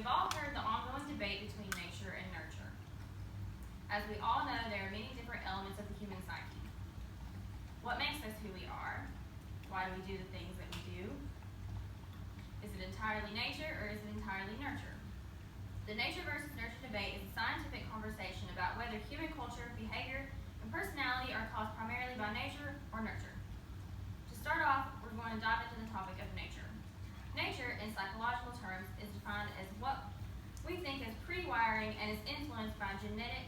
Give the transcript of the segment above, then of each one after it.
we've all heard the ongoing debate between nature and nurture. As we all know, there are many different elements of the human psyche. What makes us who we are? Why do we do the things that we do? Is it entirely nature or is it entirely nurture? The nature versus nurture debate is a scientific conversation about whether human culture, behavior, and personality are caused primarily by nature or nurture. To start off, we're going to dive into the topic of nature. Nature, in psychological terms, is defined as what we think is pre-wiring and is influenced by genetic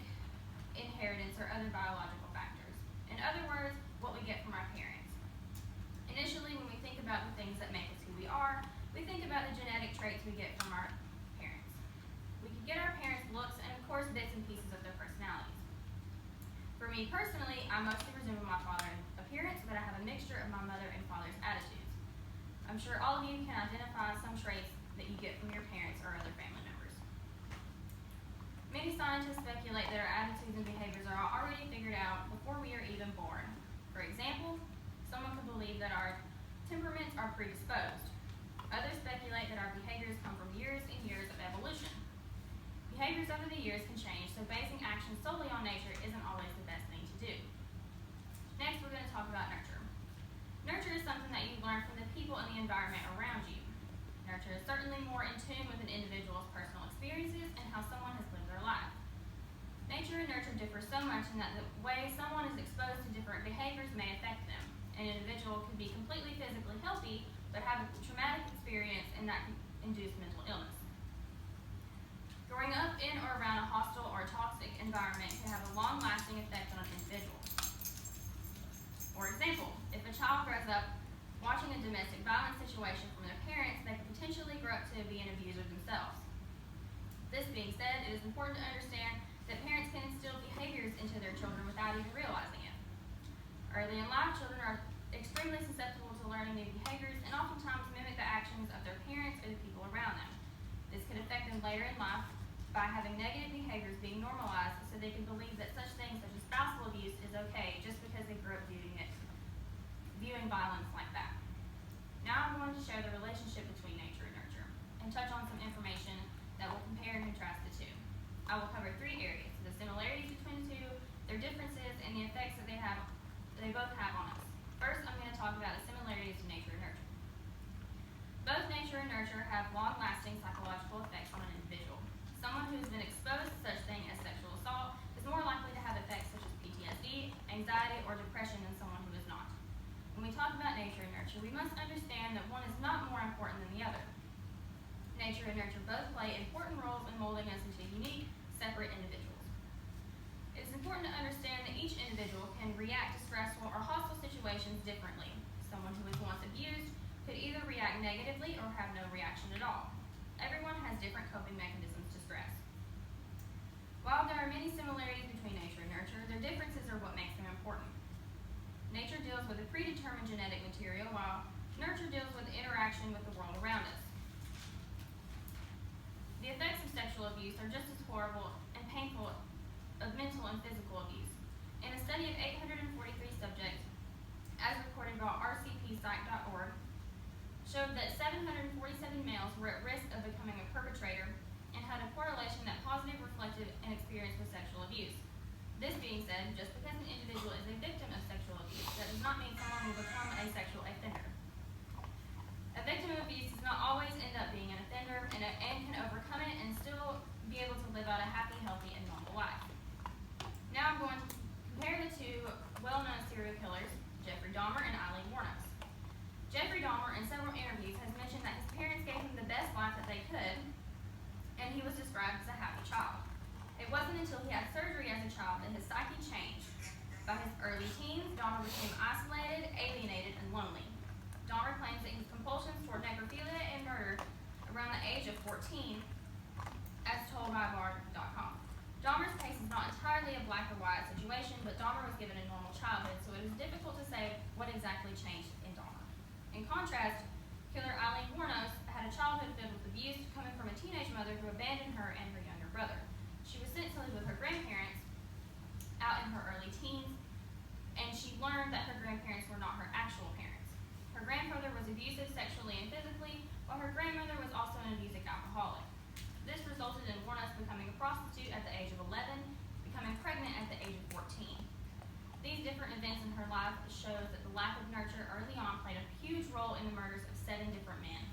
inheritance or other biological factors. In other words, what we get from our parents. Initially, when we think about the things that make us who we are, we think about the genetic traits we get from our parents. We can get our parents' looks and, of course, bits and pieces of their personalities. For me personally, I mostly resemble my father in appearance, but I have a mixture of my mother and father's attitudes. I'm sure all of you can identify some traits that you get from your parents or other family members. Many scientists speculate that our attitudes and behaviors are already figured out before we are even born. For example, someone could believe that our temperaments are predisposed. Others speculate that our behaviors come from years and years of evolution. Behaviors over the years can change, so basing actions solely on nature isn't always the best thing to do. Next, we're going to talk about nurture. Nurture is something that you learn from the people and the environment around you. Nurture is certainly more in tune with an individual's personal experiences and how someone has lived their life. Nature and nurture differ so much in that the way someone is exposed to different behaviors may affect them. An individual could be completely physically healthy, but have a traumatic experience and that can induce mental illness. Growing up in or around a hostile or toxic environment can have a long-lasting effect on an individual. For example, if a child grows up watching a domestic violence situation from their parents, they could potentially grow up to be an abuser themselves. This being said, it is important to understand that parents can instill behaviors into their children without even realizing it. Early in life, children are extremely susceptible to learning new behaviors and oftentimes mimic the actions of their parents or the people around them. This can affect them later in life by having negative behaviors being normalized so they can believe that such things such as spousal abuse is okay just because they grew up viewing violence like that. Now I'm going to show the relationship between nature and nurture and touch on some information that will compare and contrast the two. I will cover three areas: the similarities between the two, their differences, and the effects that they both have on us. First, I'm going to talk about the similarities of nature and nurture. Both nature and nurture have long-lasting psychological effects on an individual. Someone who has been exposed to such thing as sexual assault is more likely to have effects such as PTSD, anxiety, or depression than someone who is not. When we talk about nature and nurture, we must understand that one is not more important than the other. Nature and nurture both play important roles in molding us into unique, separate individuals. It is important to understand that each individual can react to stressful or hostile situations differently. Someone who is once abused could either react negatively or have no reaction at all. Everyone has different coping mechanisms to stress. While there are many similarities between nature and nurture, their differences are what makes them important. Nature deals with a predetermined genetic material, while nurture deals with the interaction with the world around us. The effects of sexual abuse are just as horrible and painful of mental and physical abuse. In a study of 843 subjects, as reported by rcpsite.org, showed that 747 males were at risk of becoming a perpetrator and had a correlation that positively reflected an experience with sexual abuse. This being said, just because an individual is a victim of sexual abuse, that does not mean someone will become a sexual offender. A victim of abuse does not always end up being an offender and can overcome it and still be able to live out a happy, healthy, and normal life. Now I'm going to compare the two well-known serial killers, Jeffrey Dahmer and Eileen Wuornos. Jeffrey Dahmer, in several interviews, has mentioned that his parents gave him the best life that they could, and he was described as a happy child. It wasn't until he had surgery as a child that his psyche changed. By his early teens, Dahmer became isolated, alienated, and lonely. Dahmer claims that his compulsions toward necrophilia and murder around the age of 14, as told by Bar.com. Dahmer's case is not entirely a black or white situation, but Dahmer was given a normal childhood, so it is difficult to say what exactly changed in Dahmer. In contrast, killer Eileen Wuornos had a childhood filled with abuse coming from a teenage mother who abandoned her and her younger brother. She was sent to live with her grandparents out in her early teens, and she learned that her grandparents were not her actual parents. Her grandfather was abusive sexually and physically, while her grandmother was also an abusive alcoholic. This events in her life shows that the lack of nurture early on played a huge role in the murders of 7 different men.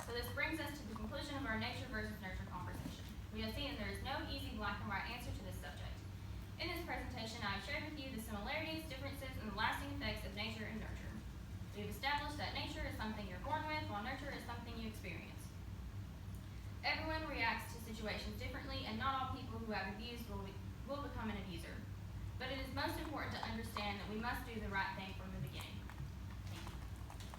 So this brings us to the conclusion of our nature versus nurture conversation. We have seen that there is no easy black and white answer to this subject. In this presentation, I have shared with you the similarities, differences, and the lasting effects of nature and nurture. We have established that nature is something you're born with, while nurture is something you experience. Everyone reacts to situations differently, and not all people who have abused will become an abuser. But it is most important to understand that we must do the right thing from the beginning.